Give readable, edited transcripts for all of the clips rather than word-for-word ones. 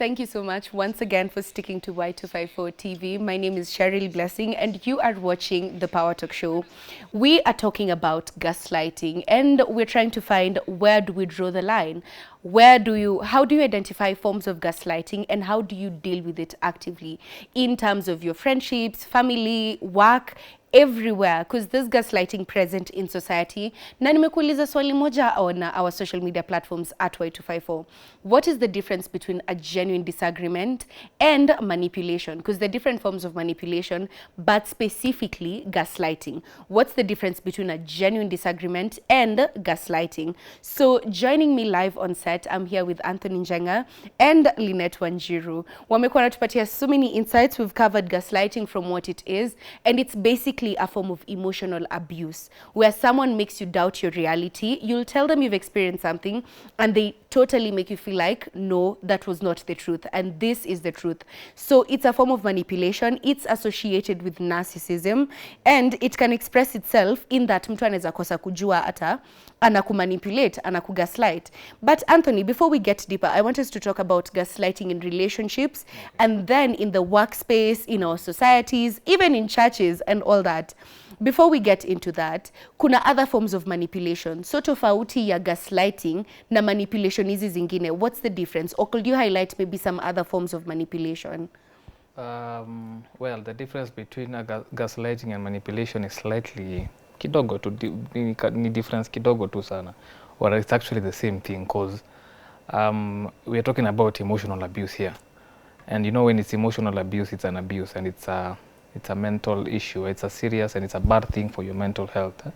Thank you so much once again for sticking to Y254 TV. My name is Cheryl Blessing and you are watching The Power Talk Show. We are talking about gaslighting and we're trying to find where do we draw the line? How do you identify forms of gaslighting and how do you deal with it actively in terms of your friendships, family, work, everywhere, because there's gaslighting present in society. Na nimekuuliza swali moja on our social media platforms at Y254. What is the difference between a genuine disagreement and manipulation? Because there are different forms of manipulation, but specifically gaslighting. What's the difference between a genuine disagreement and gaslighting? So joining me live on set, I'm here with Anthony Njenga and Lynette Wanjiru. Wamekuwa natupatia so many insights. We've covered gaslighting from what it is, and it's basically a form of emotional abuse where someone makes you doubt your reality. You'll tell them you've experienced something and they totally make you feel like, no, that was not the truth and this is the truth. So it's a form of manipulation. It's associated with narcissism and it can express itself in that mtu anaweza kosa kujua ata anakumanipulate, anakugaslight. But Anthony, before we get deeper, I want us to talk about gaslighting in relationships and then in the workspace, in our societies, even in churches and all that. Before we get into that, kuna other forms of manipulation. So tofauti ya gaslighting na manipulation hizi zingine, what's the difference? Or could you highlight maybe some other forms of manipulation? Well, the difference between gaslighting and manipulation is slightly kidogo tu, ni difference kidogo tu sana. Or it's actually the same thing because we are talking about emotional abuse here. And you know, when it's emotional abuse, it's an abuse and it's a mental issue. It's a serious and it's a bad thing for your mental health.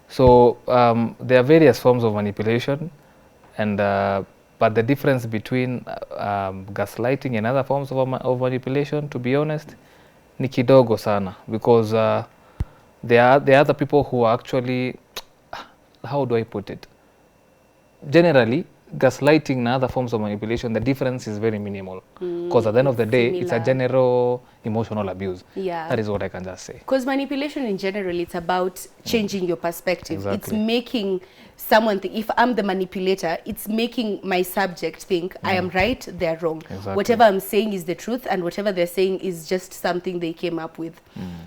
So there are various forms of manipulation, and but the difference between gaslighting and other forms of manipulation, to be honest, ni kidogo sana, because there are other people who are actually, how do I put it? Generally, gaslighting and other forms of manipulation, the difference is very minimal. Because at the end of the day, it's a general emotional abuse. Yeah. That is what I can just say. Because manipulation in general, it's about changing your perspective. Exactly. It's making someone think, if I'm the manipulator, it's making my subject think I am right, they're wrong. Exactly. Whatever I'm saying is the truth and whatever they're saying is just something they came up with.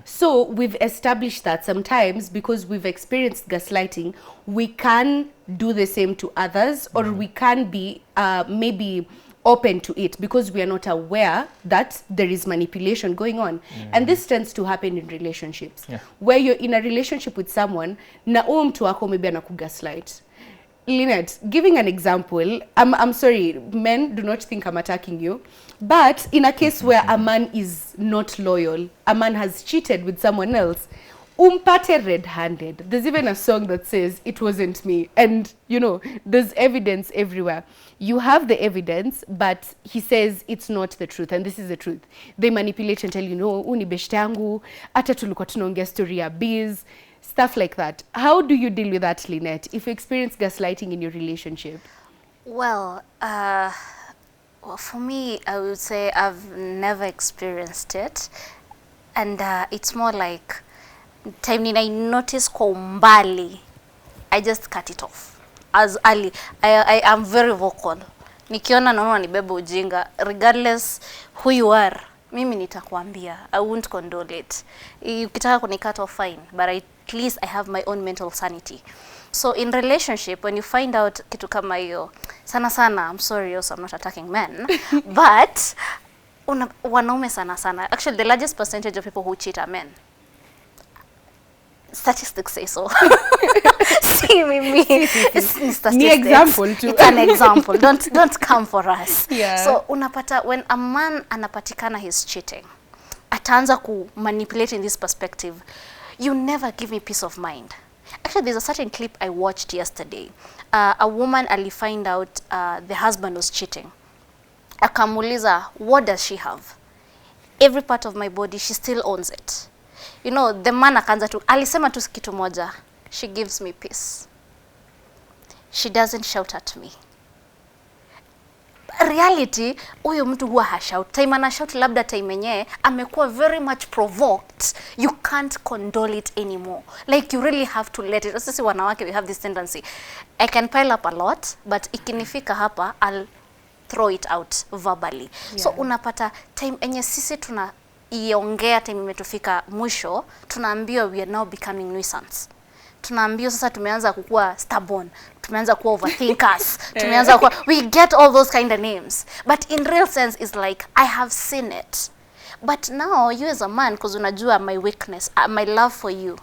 So we've established that sometimes because we've experienced gaslighting, we can do the same to others, or we can be maybe open to it because we are not aware that there is manipulation going on. And this tends to happen in relationships. Where you're in a relationship with someone, na mtu wako maybe anakugaslight. Lynette, giving an example, I'm sorry, men, do not think I'm attacking you, but in a case where a man is not loyal, a man has cheated with someone else, umpate red-handed. There's even a song that says, it wasn't me. And, you know, there's evidence everywhere. You have the evidence, but he says it's not the truth, and this is the truth. They manipulate and tell you, no, uni beshte yangu, ata tulikuwa tunaongea story ya biz, stuff like that. How do you deal with that, Lynette, if you experience gaslighting in your relationship? Well, for me, I would say I've never experienced it. And it's more like, time I notice kwa umbali, I just cut it off. As early, I am very vocal. Nikiona naona nibebe ujinga, regardless who you are, mimi nitakwambia. I won't condole it. Ukitaka kunikata off, fine, but at least I have my own mental sanity. So in relationship, when you find out kitu kama hiyo, sana, I'm sorry, also I'm not attacking men, but wanaume sana. Actually, the largest percentage of people who cheat are men. Statistics say so. See me. It's statistics. Example too. It's an example. Don't come for us. Yeah. So unapata when a man anapatikana he's cheating, ataanza ku manipulate in this perspective. You never give me peace of mind. Actually, there's a certain clip I watched yesterday. A woman find out the husband was cheating. Akamuliza, what does she have? Every part of my body, she still owns it. You know, the man akaanza tu, alisema tu kitu moja, she gives me peace. She doesn't shout at me. Reality, huyo mtu huwa hashout. Time ana shout labda time yenyewe amekuwa very much provoked. You can't condole it anymore. Like you really have to let it. Sisi wanawake, we have this tendency. I can pile up a lot, but ikinifika hapa, I'll throw it out verbally. So unapata time enye sisi tunaiongea time imetufika mwisho, tunaambiwa we are now becoming nuisance. Tunaambiwa sasa tumeanza kukua stubborn, tumeanza kuwa overthinkers, tumeanza kuwa, we get all those kind of names. But in real sense is like, I have seen it. But now you as a man, because unajua my weakness, my love for you,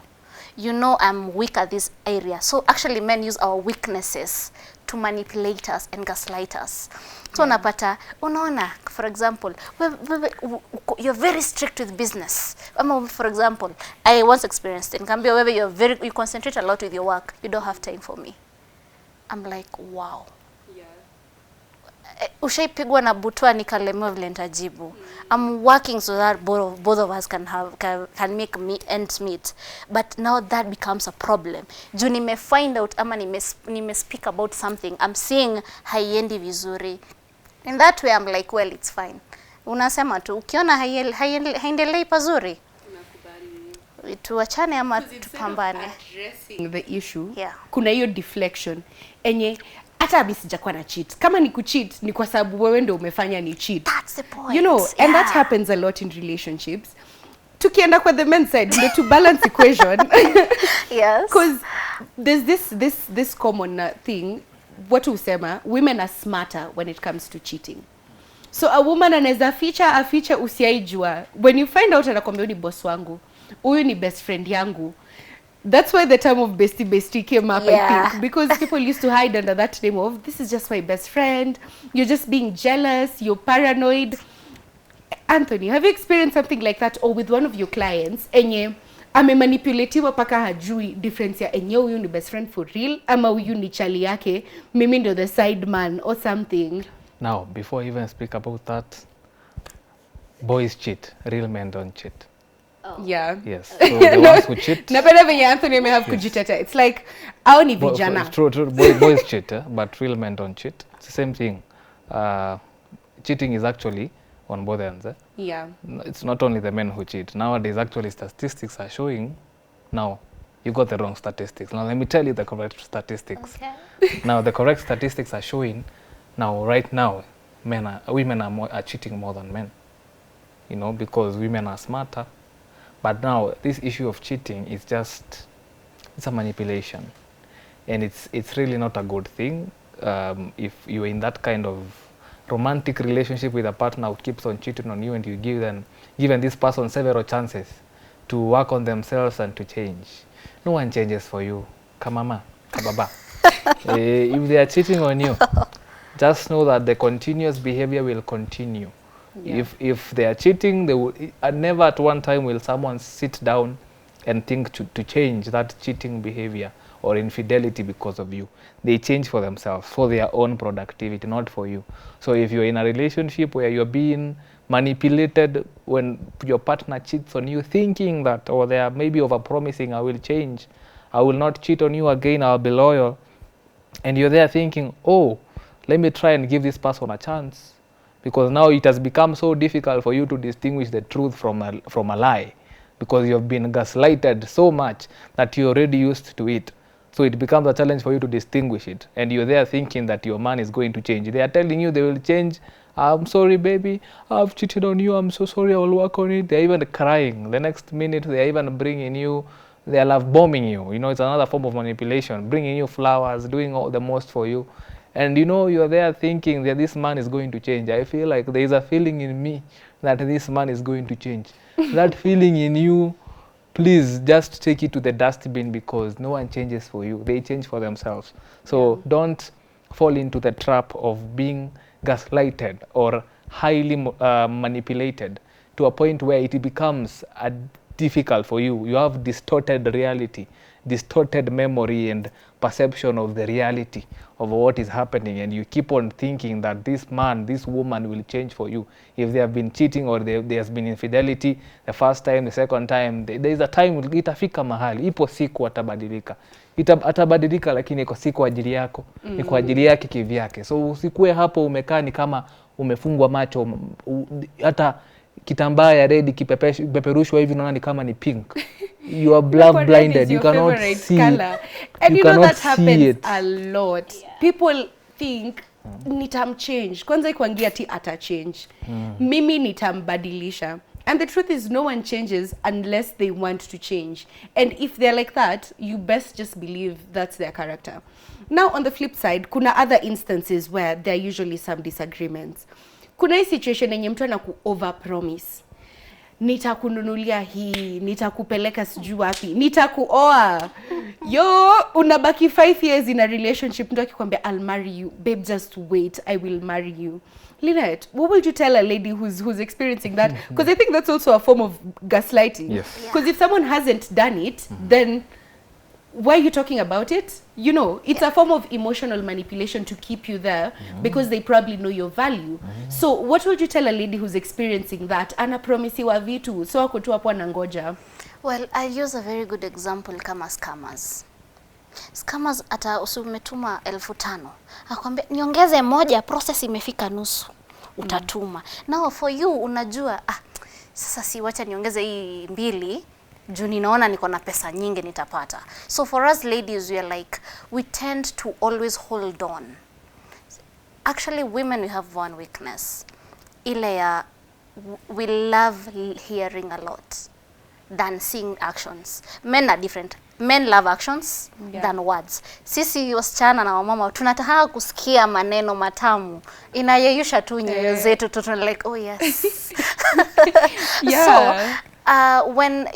you know I'm weak at this area. So actually men use our weaknesses to manipulate us and gaslight us. So unapata, unaona, for example, you're very strict with business. For example, I once experienced it. Nkambia wewe you concentrate a lot with your work. You don't have time for me. I'm like, wow. Ushaipigwa na butwa nikalemewa vile nitajibu. I'm working so that both of us can make ends meet. But now that becomes a problem. Juu find out ama speak about something. I'm seeing haiendi vizuri. In that way I'm like, well, it's fine. Unasema tu ukiona haiendelei pazuri, tuachane ama tupambane. Addressing the issue, kuna hiyo deflection enye hata mimi sijakuwa na cheat. Kama ni kucheat ni kwa sababu wewe ndio umefanya ni cheat. That's the point. You know, and that happens a lot in relationships. Tukienda kwa the men's side, to balance equation. Yes. Because there's this common thing, what usema, women are smarter when it comes to cheating. So a woman anaweza aficha usiaijua. When you find out anakwambia ni boss wangu, huyu ni best friend yangu. That's why the term of bestie came up, I think, because people used to hide under that name of, this is just my best friend, you're just being jealous, you're paranoid. Anthony, have you experienced something like that, or with one of your clients enye amemanipulatiwa paka hajui difference ya enye huyu ni best friend for real ama huyu ni chali yake, mimi ndo the side man or something? Now, before I even speak about that, boys cheat, real men don't cheat. Yeah. Yes. So the ones who cheat. Napenda venye Anthony may have kujiteta. It's like, au ni vijana. True. Boys cheat, but real men don't cheat. It's the same thing. Cheating is actually on both ends. Yeah. It's not only the men who cheat. Nowadays, actually, statistics are showing. Now, you got the wrong statistics. Now, let me tell you the correct statistics. Okay. Now, the correct statistics are showing. Now, right now, women are cheating more than men. You know, because women are smarter. But now, this issue of cheating is just, it's a manipulation. And it's really not a good thing. If you're in that kind of romantic relationship with a partner who keeps on cheating on you, and you given this person several chances to work on themselves and to change. No one changes for you. Kamama, kababa. If they are cheating on you, just know that the continuous behavior will continue. Yeah. If they are cheating, they will never at one time will someone sit down and think to change that cheating behavior or infidelity because of you. They change for themselves, for their own productivity, not for you. So if you're in a relationship where you're being manipulated when your partner cheats on you, thinking that, or they are maybe over-promising, I will change, I will not cheat on you again, I'll be loyal, and you're there thinking, oh, let me try and give this person a chance, because now it has become so difficult for you to distinguish the truth from a lie, because you have been gaslighted so much that you're already used to it. So it becomes a challenge for you to distinguish it, and you're there thinking that your man is going to change. They are telling you they will change. I'm sorry, baby, I've cheated on you, I'm so sorry, I will work on it. They're even crying. The next minute, they're even bringing you, they are love bombing you. You know, it's another form of manipulation, bringing you flowers, doing all the most for you. And you know, you're there thinking that this man is going to change. I feel like there is a feeling in me that this man is going to change. That feeling in you, please just take it to the dustbin, because no one changes for you. They change for themselves. So don't fall into the trap of being gaslighted or highly manipulated to a point where it becomes difficult for you. You have distorted reality, distorted memory and perception of the reality of what is happening, and you keep on thinking that this man, this woman will change for you. If they have been cheating or there has been infidelity the first time, the second time, there is a time itafika mahali, ipo siku atabadilika. Atabadilika, lakini iko si kwa ajili yako, ni kwa ajili yake kivyake. So usikue hapo umekaa ni kama umefungwa macho, hata kitambaa ya red kipeperushwa hivi unaona ni kama ni pink. You are blinded, you cannot see color. And you know that happens a lot. People think nitamchange. Kwanza ikuangia ati atachange. Mimi nitambadilisha. And the truth is, no one changes unless they want to change. And if they're like that, you best just believe that's their character. Now, on the flip side, kuna other instances where there are usually some disagreements. Kuna hii situation yenye mtu anaku overpromise. Nitakununulia hii, nitakupeleka sijui wapi, nitakuoa. Yo, unabaki 5 years in a relationship, mtu akikwambia I'll marry you. Babe, just wait, I will marry you. Lynette, what would you tell a lady who's experiencing that? Because I think that's also a form of gaslighting. Yes. Because if someone hasn't done it, then why are you talking about it? You know, it's a form of emotional manipulation to keep you there because they probably know your value. So what would you tell a lady who's experiencing that? Anapromisiwa vitu, so ako tu hapo anangoja. Well, I use a very good example kama scammers. Scammers ata usumetuma 5,000. Akwambia niongeze moja, process imefika nusu. Utatuma. Now for you unajua sasa si wacha niongeze hii 2 juu ninaona niko na pesa nyingi nitapata. So for us ladies, we are like, we tend to always hold on. Actually, women, we have one weakness. Ile ya, we love hearing a lot than seeing actions. Men are different. Men love actions than words. Sisi wasichana na wamama tunataka kusikia maneno matamu. Inayeyusha tu nyoyo zetu tu like, oh yes. So, when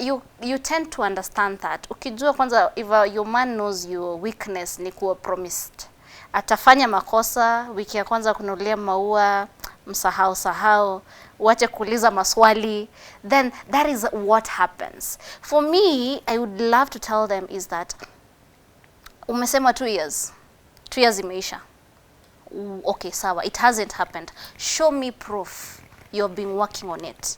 you tend to understand that, ukijua kwanza if your man knows your weakness ni kuwa promised, atafanya makosa, wiki ya kwanza kununulia maua, msahau, wache kuuliza maswali, then that is what happens. For me, I would love to tell them is that umesema 2 years. 2 years imeisha. Okay, sawa, it hasn't happened. Show me proof you've been working on it.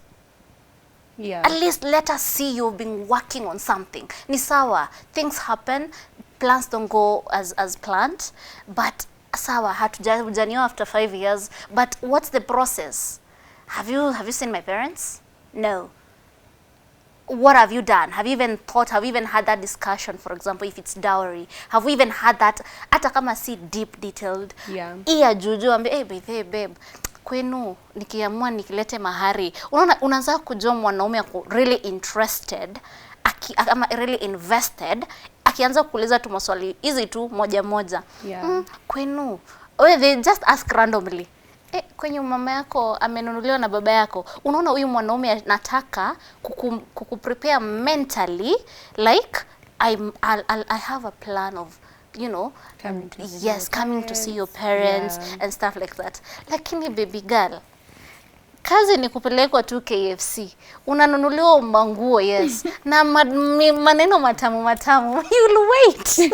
Yeah. At least let us see you've been working on something. Ni sawa, things happen, plans don't go as planned, but sawa, hatujaniwa after 5 years, but what's the process? Have you seen my parents? No. What have you done? Have you even thought, have you even had that discussion, for example, if it's dowry? Have we even had that, hata kama si deep detailed? Yeah. Iya juju, ambe, hey babe, kwenu nikiamua nikilete mahari. Unaona, unaanza kujua mwanaume ako really interested, ama really invested, akianza kuuliza tu maswali hizi tu moja. Yeah. Kwenu, they just ask randomly. Kwenye mama yako amenunuliwa na baba yako. Unaona huyu mwanaume anataka kukuprepare mentally, like I have a plan of, you know, coming to see your parents and stuff like that. Lakini baby girl, kazi ni kupelekwa tu KFC. Unanunuliwa manguo, yes. Na maneno matamu. You'll wait.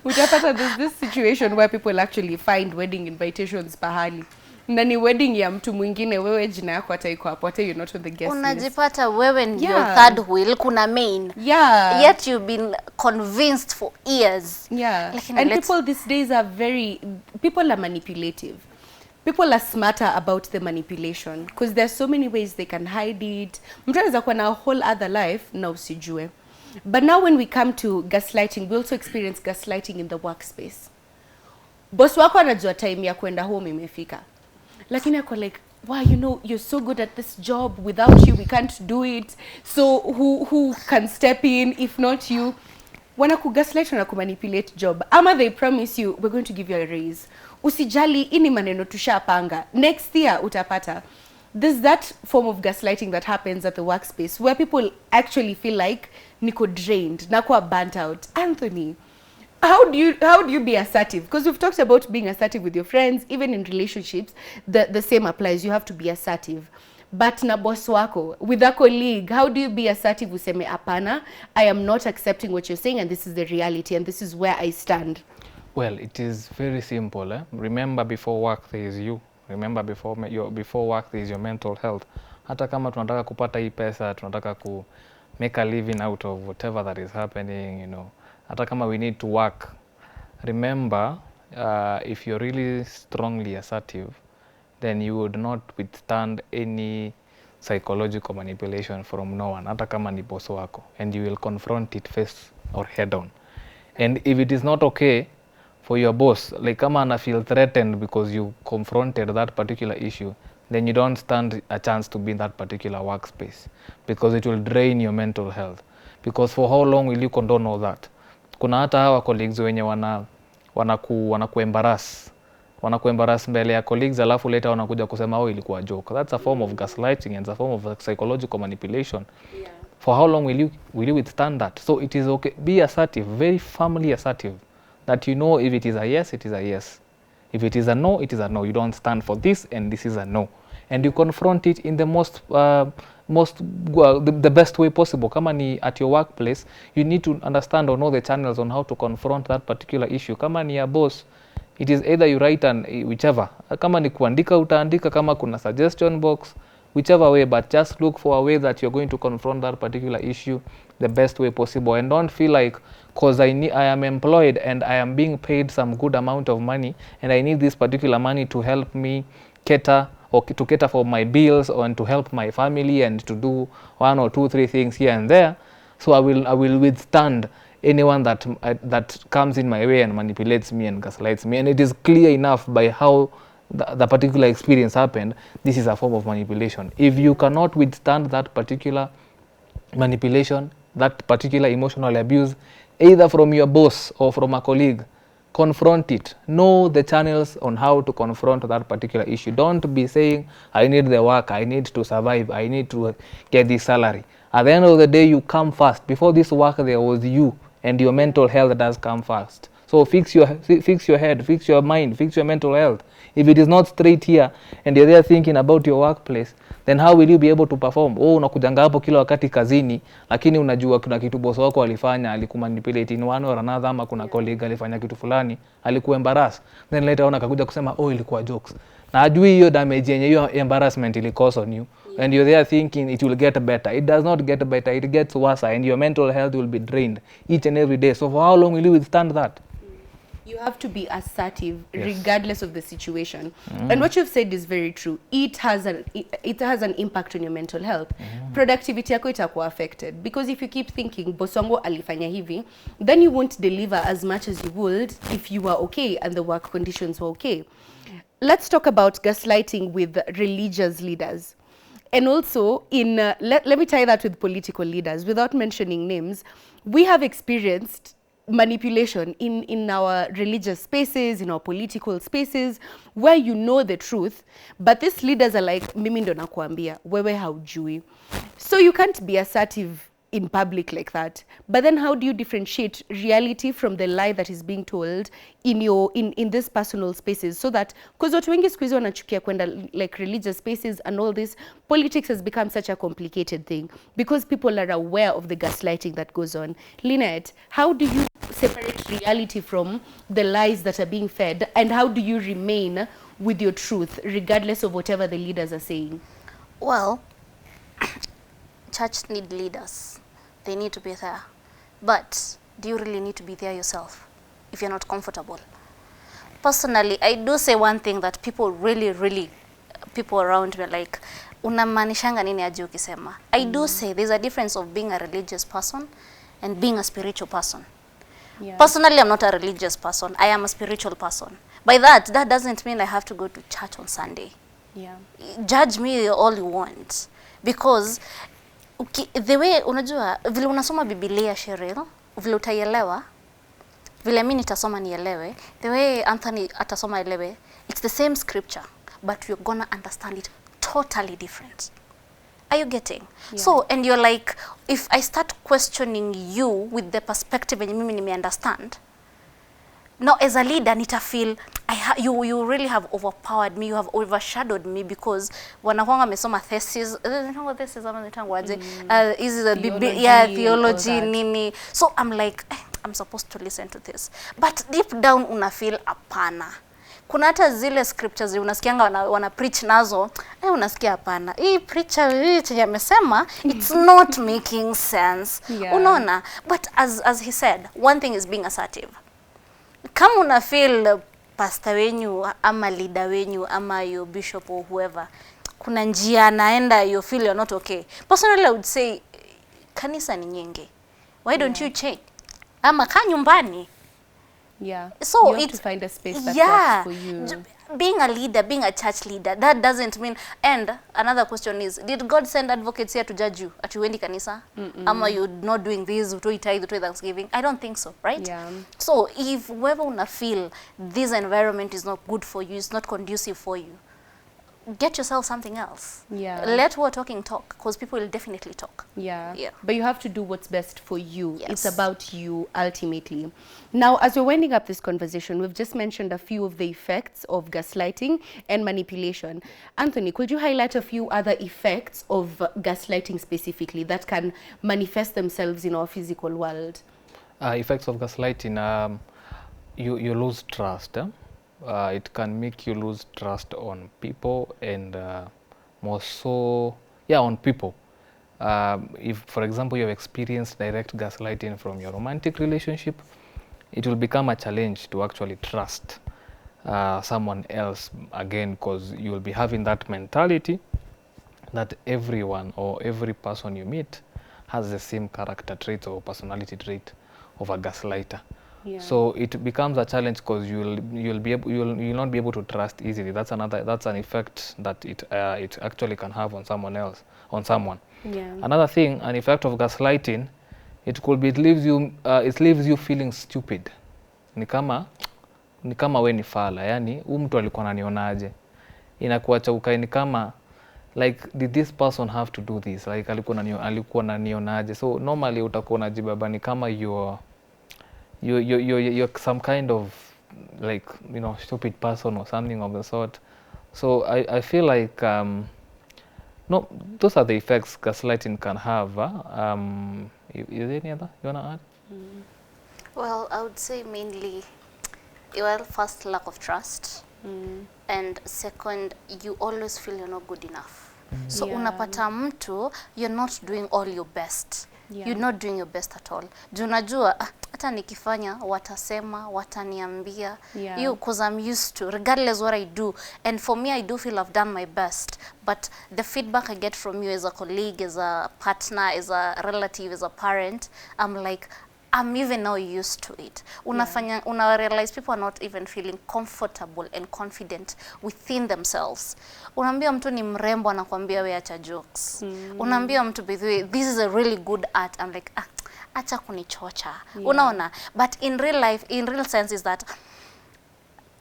Utapata there's this situation where people actually find wedding invitations pahali. Na ni wedding ya mtu mwingine, wewe jina yako hata iko hapo, hata you're not on the guest list. Unajipata wewe ndio third wheel, kuna main. Yeah. Yet you've been convinced for years. Yeah. And people these days are people are manipulative. People are smarter about the manipulation because there's so many ways they can hide it. Mtu anaweza kuwa na a whole other life na usijue. But now when we come to gaslighting, we also experience gaslighting in the workspace. Boss wako anajua time ya kwenda home imefika. Lakini ako like, wow, you know, you're so good at this job. Without you, we can't do it. So who can step in if not you? Wanakugaslight, wanakumanipulate job. Ama they promise you, we're going to give you a raise. Usijali, ini maneno tushapanga. Next year, utapata. There's that form of gaslighting that happens at the workspace where people actually feel like niko drained, nakwa burnt out. Anthony, how do you be assertive? Because we've talked about being assertive with your friends, even in relationships, the same applies. You have to be assertive. But na boss wako, with a colleague, how do you be assertive? Useme apana, I am not accepting what you're saying and this is the reality and this is where I stand. Well, it is very simple. Remember, before work there is you. Remember, before work there is your mental health. Hata kama tunataka kupata hii pesa, tunataka ku make a living out of whatever that is happening, you know. Hata kama we need to work. Remember, if you're really strongly assertive, then you would not withstand any psychological manipulation from no one, hata kama ni boss wako, and you will confront it face or head on. And if it is not okay for your boss, like kama ana feel threatened because you confronted that particular issue, then you don't stand a chance to be in that particular workspace, because it will drain your mental health. Because for how long will you condone all that? Kuna hata hawa colleagues wenye wanakuembarrass mbele ya colleagues, alafu later wanakuja kusema oh ilikuwa joke. That's a form of gaslighting and a form of psychological manipulation. Yeah. For how long will you withstand that? So it is okay, be assertive, very firmly assertive, that you know if it is a yes, it is a yes. If it is a no, it is a no. You don't stand for this and this is a no. And you confront it in the the best way possible. Kama ni at your workplace, you need to understand or know the channels on how to confront that particular issue. Kama ni a boss, it is either you write and whichever. Kama ni kuandika utaandika, kama kuna suggestion box, whichever way, but just look for a way that you're going to confront that particular issue the best way possible. And don't feel like, because I am employed and I am being paid some good amount of money and I need this particular money to help me cater or to cater for my bills or and to help my family and to do 1 or 2, 3 things here and there. So I will withstand anyone that comes in my way and manipulates me and gaslights me. And it is clear enough by how the particular experience happened, this is a form of manipulation. If you cannot withstand that particular manipulation, that particular emotional abuse, either from your boss or from a colleague, confront it. Know the channels on how to confront that particular issue. Don't be saying, I need the work, I need to survive, I need to get this salary. At the end of the day, you come first. Before this work, there was you, and your mental health does come first. So fix your head, fix your mind, fix your mental health. If it is not straight here and you're there thinking about your workplace, then how will you be able to perform? Oh, unakujanga hapo kila wakati kazini, lakini unajua kuna kitu boss wako alifanya, alikumanipulate in one or another, ama kuna colleague alifanya kitu fulani, alikuembarrass. Then later on akakuja kusema oh ilikuwa jokes. Na ajui hiyo damage yenye hiyo embarrassment ili cause on you. And you're there thinking it will get better. It does not get better, it gets worse, and your mental health will be drained each and every day. So for how long will you withstand that? You have to be assertive, yes, regardless of the situation. And what you've said is very true. It has an impact on your mental health. Productivity yako itakuwa affected, because if you keep thinking boss wangu alifanya hivi, then you won't deliver as much as you would if you were okay and the work conditions were okay. Let's talk about gaslighting with religious leaders. And also, let me tie that with political leaders. Without mentioning names, we have experienced manipulation in our religious spaces, in our political spaces, where you know the truth, but these leaders are like, mimi ndo nakuambia, wewe haujui. So you can't be assertive in public like that. But then how do you differentiate reality from the lie that is being told in this personal spaces? So that, because watu wengi siku hizi wanachukia kwenda like religious spaces and all this, politics has become such a complicated thing because people are aware of the gaslighting that goes on. Lynette, how do you separate reality from the lies that are being fed, and how do you remain with your truth regardless of whatever the leaders are saying? Well, church need leaders. They need to be there. But do you really need to be there yourself if you're not comfortable? Personally, I do say one thing that people people around me are like, unamaanishanga nini aje ukisema? I do say there's a difference of being a religious person and being a spiritual person. Yeah. Personally, I'm not a religious person. I am a spiritual person. By that doesn't mean I have to go to church on Sunday. Yeah. Judge me all you want. Because the way unajua vile unasoma Biblia, Cheryl, vile utaielewa, vile mimi nitasoma nielewe, the way Anthony atasoma elewe, it's the same scripture, but you're gonna understand it totally different. Are you getting? Yeah. So, and you're like, if I start questioning you with the perspective and mimi nime understand, now as a leader nita feel you really have overpowered me, you have overshadowed me, because wanakwanga mesoma thesis, this is theology nini. So I'm like, I'm supposed to listen to this, but deep down una feel apana. Kuna hata zile scriptures unasikianga wana preach nazo, unasikia hapana, hii preacher chenye amesema it's not making sense. Yeah. Unaona? But as he said, one thing is being assertive. Kama una feel pastor wenyu ama leader wenyu ama your bishop or whoever, kuna njia naenda, you feel you're not okay. Personally, I would say kanisa ni nyingi. Why don't you change? Ama kaa nyumbani. Yeah. So you have it's to find a space that yeah, works for you. being a leader, being a church leader, that doesn't mean. And another question is, did God send advocates here to judge you at uendi kanisa? Ama you not doing this, utoi tithe, utoi Thanksgiving? I don't think so, right? Yeah. So if whoever una feel this environment is not good for you, it's not conducive for you, get yourself something else. Yeah. Let who are talking talk, because people will definitely talk. Yeah. Yeah. But you have to do what's best for you. Yes. It's about you ultimately. Now, as we're winding up this conversation, we've just mentioned a few of the effects of gaslighting and manipulation. Anthony, could you highlight a few other effects of gaslighting specifically that can manifest themselves in our physical world? Effects of gaslighting, you lose trust. It can make you lose trust on people and more so, yeah, on people. If, for example, you have experienced direct gaslighting from your romantic relationship, it will become a challenge to actually trust someone else again, because you will be having that mentality that everyone or every person you meet has the same character trait or personality trait of a gaslighter. Yeah. So it becomes a challenge because you'll not be able to trust easily. That's an effect that it actually can have on someone. Yeah. Another thing, an effect of gaslighting, it leaves you feeling stupid. Ni kama we ni fala, yani huyu mtu alikuwa ananionaje. Inakuacha ukae ni kama like, did this person have to do this, like alikuwa ananionaje. So normally utakuwa unajibaba ni kama you're some kind of, like, you know, stupid person or something of the sort. So I feel like no, those are the effects gaslighting can have. Is there any other you wanna add? Well, I would say mainly, well, first, lack of trust. And second, you always feel you're not good enough. So Yeah. unapata mtu, you're not doing all your best. Yeah. You're not doing your best at all. Junajua, hata nikifanya, watasema, wataniambia. Yeah. You, because I'm used to, regardless what I do. And for me, I do feel I've done my best. But the feedback I get from you as a colleague, as a partner, as a relative, as a parent, I'm like, I'm even now used to it. Una realize people are not even feeling comfortable and confident within themselves. Unaambia mtu ni mrembo, anakuambia we acha jokes. Unaambia mtu, by the way, this is a really good art. I'm like, acha kunichocha. Yeah. Unaona? But in real life, in real sense is that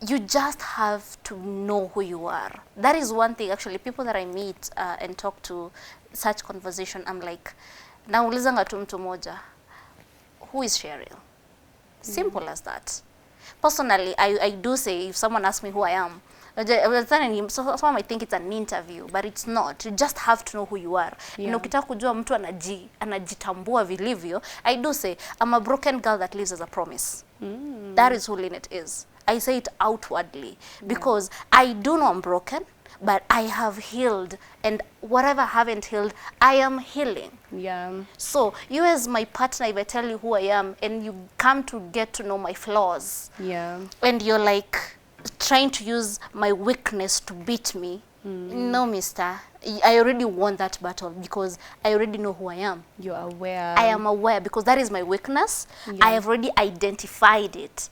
you just have to know who you are. That is one thing, actually, people that I meet and talk to, such conversation, I'm like, naulizanga tu mtu moja, who is Cheryl? Simple as that. Personally, I do say, if someone asks me who I am, some might think it's an interview, but it's not. You just have to know who you are. Yeah. Na ukitaka kujua mtu anajitambua vilivyo, I do say, I'm a broken girl that lives as a promise. That is who Lynette is. I say it outwardly because I do know I'm broken, but I have healed, and whatever I haven't healed, I am healing. Yeah. So you as my partner, if I tell you who I am and you come to get to know my flaws, Yeah. and you're like trying to use my weakness to beat me, no, mister, I already won that battle because I already know who I am. You're aware. I am aware because that is my weakness. Yeah. I have already identified it.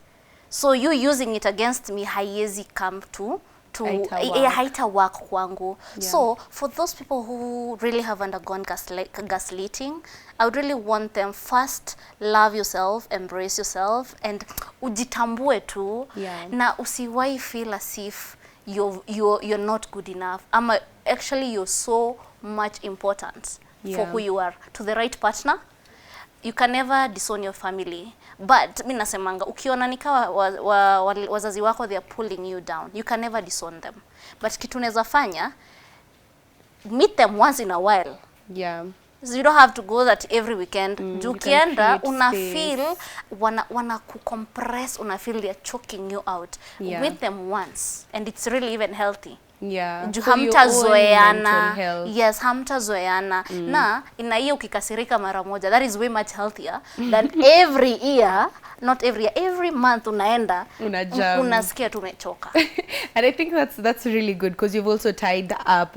So you using it against me, haiezi come to haita work kwangu. Yeah. So for those people who really have undergone gaslighting, I would really want them, first, love yourself, embrace yourself, and ujitambue tu. Yeah. Na usiwai feel as if you're not good enough. Actually, you're so much important for who you are. To the right partner, you can never disown your family. But mi nasemanga, ukiona nikawa wazazi wako, they are pulling you down, you can never disown them. But kitu unaweza fanya, meet them once in a while. Yeah. So you don't have to go that every weekend. Ukienda, una space. feel wana kucompress, una feel they're choking you out. Yeah. Meet them once, and it's really even healthy. Yeah. Juu For your own mental hamtazoeana. health. Yes, hamtazoeana. Na ina hiyo ukikasirika mara moja, that is way much healthier than every year, not every year, every month unaenda Unajam. unasikia tumechoka. And I think that's really good because you've also tied up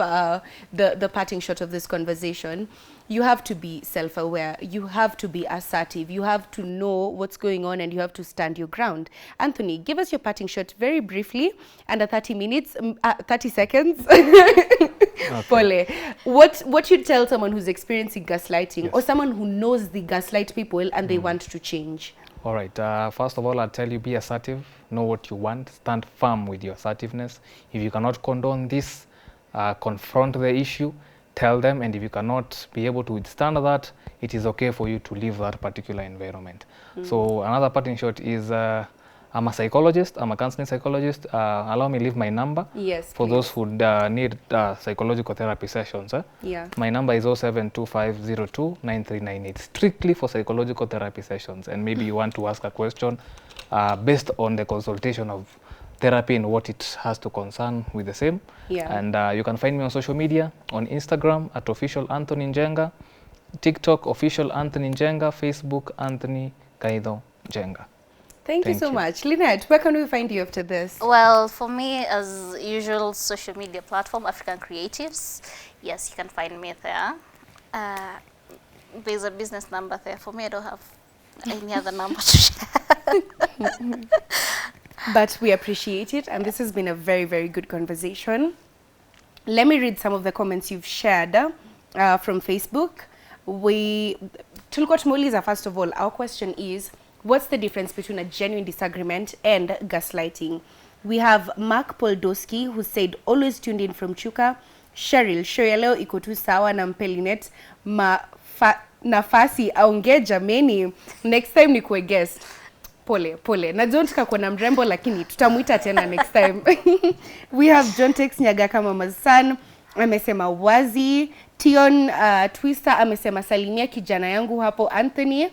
the parting shot of this conversation. you have to be self-aware, you have to be assertive, you have to know what's going on, and you have to stand your ground. Anthony, give us your parting shot very briefly, under 30 minutes, 30 seconds. Pole, what you'd tell someone who's experiencing gaslighting, or someone who knows the gaslight people and they want to change? All right. First of all, I'll tell you, be assertive. Know what you want. Stand firm with your assertiveness. If you cannot condone this, confront the issue, tell them. And if you cannot be able to withstand that, it is okay for you to leave that particular environment. So another parting shot is, I'm a psychologist. I'm a counseling psychologist. Allow me to leave my number. Yes, for please. those who need psychological therapy sessions. Yeah. My number is 0725029398. Strictly for psychological therapy sessions. And maybe you want to ask a question based on the consultation of therapy and what it has to concern with the same. Yeah. And you can find me on social media, on Instagram at official Anthony Njenga, TikTok official Anthony Njenga, Facebook Anthony Kaido Njenga. Thank you so much. Lynette, where can we find you after this? Well, for me, as usual, social media platform, African Creatives. Yes, you can find me there. There's a business number there. For me, I don't have any other number to share. But we appreciate it, and this has been a very, very good conversation. Let me read some of the comments you've shared from Facebook. Tulikuwa tumeuliza, first of all, our question is, what's the difference between a genuine disagreement and gaslighting? We have Mark Poldowski, who said, always tuned in from Chuka. Cheryl, show ya leo iko tu sawa na Mpelinet. Nafasi aongee jameni. Next time ni kuwe guest. Pole. Najua nataka kuwa na mrembo, lakini tutamuita tena next time. We have John Tex Nyagaka Mama's son. Amesema wazi. Tion Twister amesema salimia kijana yangu hapo Anthony.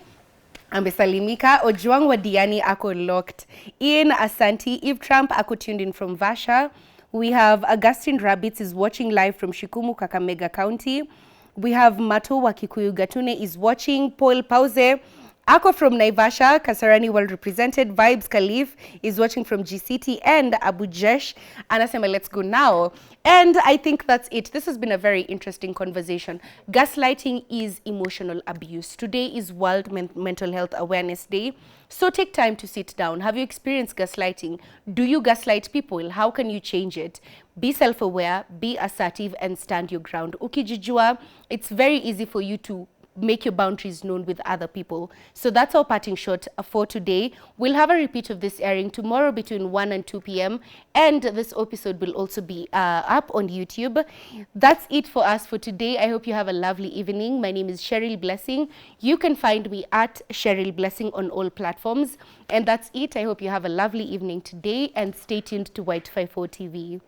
Amesalimika. Ojuang wa Diani ako locked. Ian Asanti. Eve Trump ako tuned in from Vasha. We have Augustine Rabbits is watching live from Shikumu, Kakamega County. We have Mato wa Kikuyu Gatune is watching. Paul Pause ako from Naivasha, Kasarani well represented. Vibes Khalif is watching from GCT, and Abu Jesh anasema let's go now. And I think that's it. This has been a very interesting conversation. Gaslighting is emotional abuse. Today is World Mental Health Awareness Day. So take time to sit down. Have you experienced gaslighting? Do you gaslight people? How can you change it? Be self-aware, be assertive, and stand your ground. Ukijijua, it's very easy for you to make your boundaries known with other people. So that's our parting shot for today. We'll have a repeat of this airing tomorrow between 1 and 2 p.m. And this episode will also be up on YouTube. That's it for us for today. I hope you have a lovely evening. My name is Cheryl Blessing. You can find me at Cheryl Blessing on all platforms. And that's it. I hope you have a lovely evening today, and stay tuned to Y254 TV.